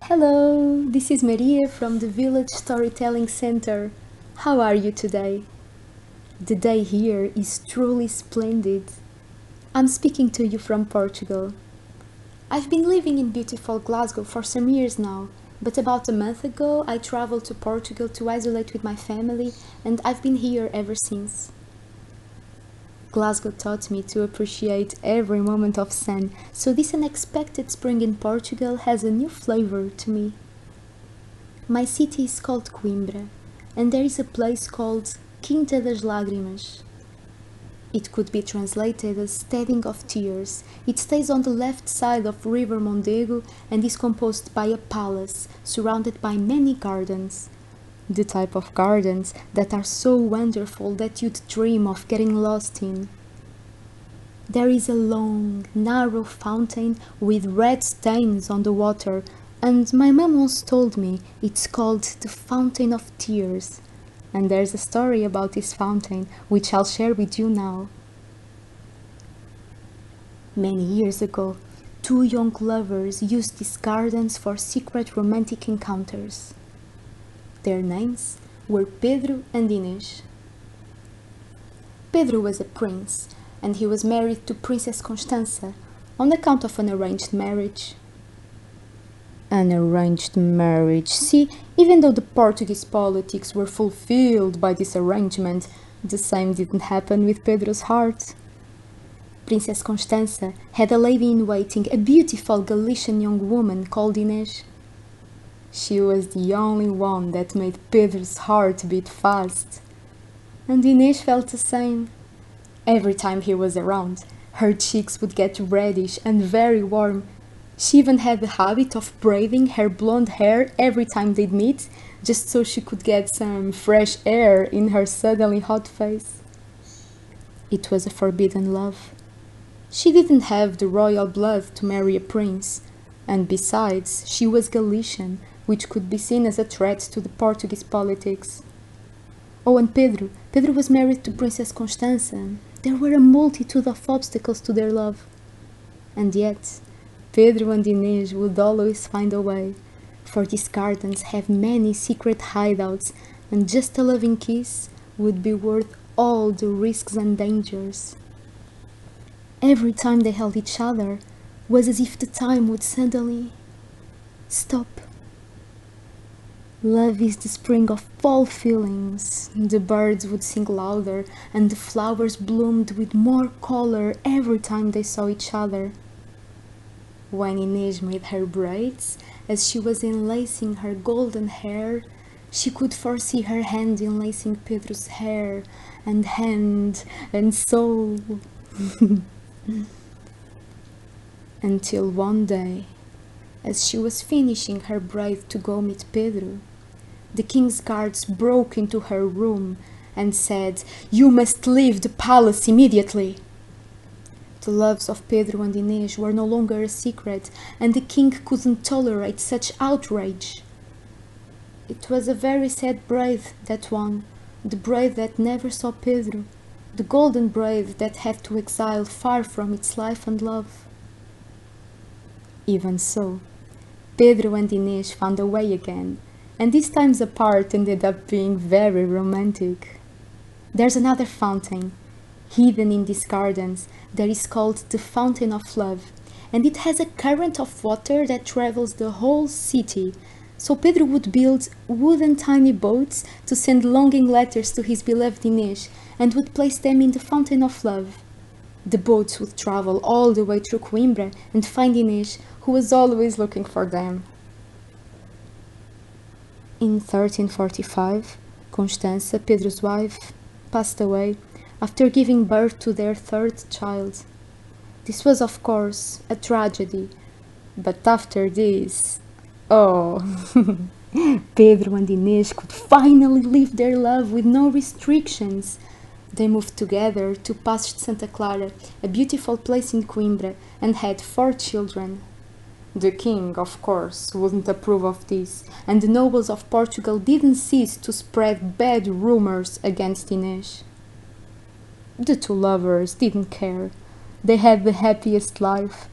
Hello, this is Maria from the Village Storytelling Center. How are you today? The day here is truly splendid. I'm speaking to you from Portugal. I've been living in beautiful Glasgow for some years now, but about a month ago I traveled to Portugal to isolate with my family, and I've been here ever since. Glasgow taught me to appreciate every moment of sun, so this unexpected spring in Portugal has a new flavor to me. My city is called Coimbra, and there is a place called Quinta das Lágrimas. It could be translated as Steading of Tears. It stays on the left side of River Mondego and is composed by a palace surrounded by many gardens. The type of gardens that are so wonderful that you'd dream of getting lost in. There is a long, narrow fountain with red stains on the water, and my mom once told me it's called the Fountain of Tears. And there's a story about this fountain, which I'll share with you now. Many years ago, two young lovers used these gardens for secret romantic encounters. Their names were Pedro and Inês. Pedro was a prince, and he was married to Princess Constança on account of an arranged marriage. An arranged marriage. See, even though the Portuguese politics were fulfilled by this arrangement, the same didn't happen with Pedro's heart. Princess Constança had a lady in waiting, a beautiful Galician young woman called Inês. She was the only one that made Pedro's heart beat fast. And Inês felt the same. Every time he was around, her cheeks would get reddish and very warm. She even had the habit of braiding her blonde hair every time they'd meet, just so she could get some fresh air in her suddenly hot face. It was a forbidden love. She didn't have the royal blood to marry a prince, and besides, she was Galician, which could be seen as a threat to the Portuguese politics. Oh, and Pedro was married to Princess Constança. There were a multitude of obstacles to their love. And yet, Pedro and Inês would always find a way, for these gardens have many secret hideouts, and just a loving kiss would be worth all the risks and dangers. Every time they held each other was as if the time would suddenly stop. Love is the spring of all feelings. The birds would sing louder, and the flowers bloomed with more color every time they saw each other. When Inês made her braids, as she was enlacing her golden hair, she could foresee her hand enlacing Pedro's hair, and hand, and so... Until one day, as she was finishing her braid to go meet Pedro, the king's guards broke into her room and said, "You must leave the palace immediately." The loves of Pedro and Inês were no longer a secret, and the king couldn't tolerate such outrage. It was a very sad braid, that one, the braid that never saw Pedro, the golden braid that had to exile far from its life and love. Even so, Pedro and Inês found a way again, and these times apart ended up being very romantic. There's another fountain, hidden in these gardens, that is called the Fountain of Love, and it has a current of water that travels the whole city. So Pedro would build wooden tiny boats to send longing letters to his beloved Inês, and would place them in the Fountain of Love. The boats would travel all the way through Coimbra and find Inês, who was always looking for them. In 1345, Constança, Pedro's wife, passed away after giving birth to their third child. This was, of course, a tragedy, but after this, oh, Pedro and Inês could finally live their love with no restrictions. They moved together to Paços de Santa Clara, a beautiful place in Coimbra, and had 4 children. The king, of course, wouldn't approve of this, and the nobles of Portugal didn't cease to spread bad rumors against Inês. The two lovers didn't care. They had the happiest life.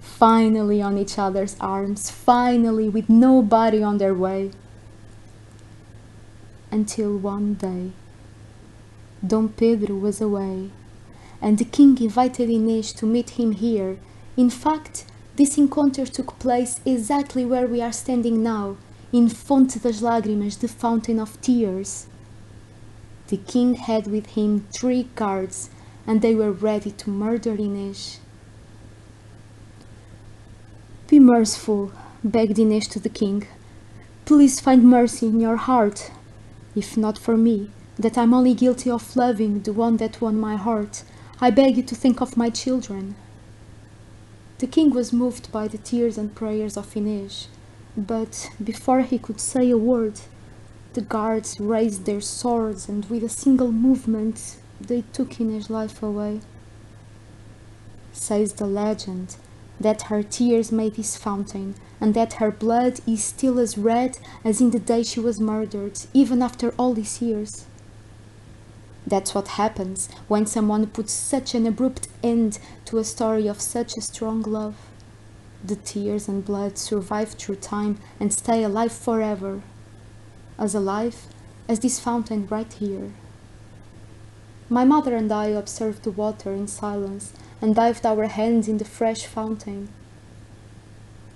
finally on each other's arms, finally with nobody on their way. Until one day, Dom Pedro was away, and the king invited Inês to meet him here. In fact, this encounter took place exactly where we are standing now, in Fonte das Lágrimas, the Fountain of Tears. The king had with him 3 guards, and they were ready to murder Inês. "Be merciful," begged Inês to the king. "Please find mercy in your heart. If not for me, that I'm only guilty of loving the one that won my heart, I beg you to think of my children." The king was moved by the tears and prayers of Inês, but before he could say a word, the guards raised their swords and with a single movement they took Inês' life away. Says the legend that her tears made this fountain, and that her blood is still as red as in the day she was murdered, even after all these years. That's what happens when someone puts such an abrupt end to a story of such a strong love. The tears and blood survive through time and stay alive forever, as alive as this fountain right here. My mother and I observed the water in silence and dived our hands in the fresh fountain.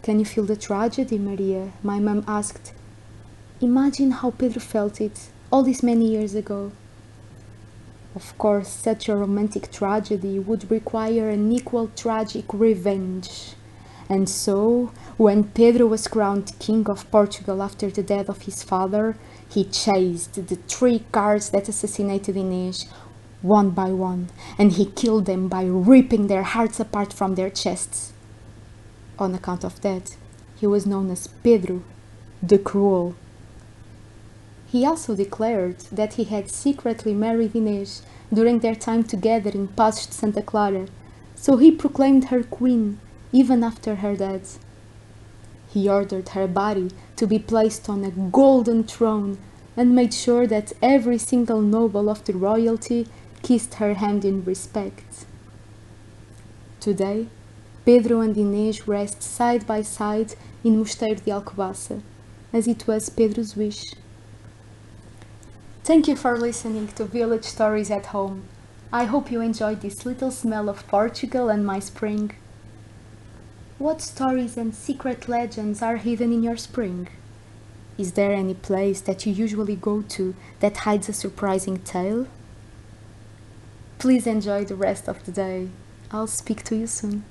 "Can you feel the tragedy, Maria?" my mum asked. "Imagine how Pedro felt it all these many years ago." Of course, such a romantic tragedy would require an equal tragic revenge. And so, when Pedro was crowned King of Portugal after the death of his father, he chased the 3 guards that assassinated Inês one by one, and he killed them by ripping their hearts apart from their chests. On account of that, he was known as Pedro the Cruel. He also declared that he had secretly married Inês during their time together in Passos de Santa Clara, so he proclaimed her queen even after her death. He ordered her body to be placed on a golden throne and made sure that every single noble of the royalty kissed her hand in respect. Today, Pedro and Inês rest side by side in Mosteiro de Alcobaça, as it was Pedro's wish. Thank you for listening to Village Stories at Home. I hope you enjoyed this little smell of Portugal and my spring. What stories and secret legends are hidden in your spring? Is there any place that you usually go to that hides a surprising tale? Please enjoy the rest of the day. I'll speak to you soon.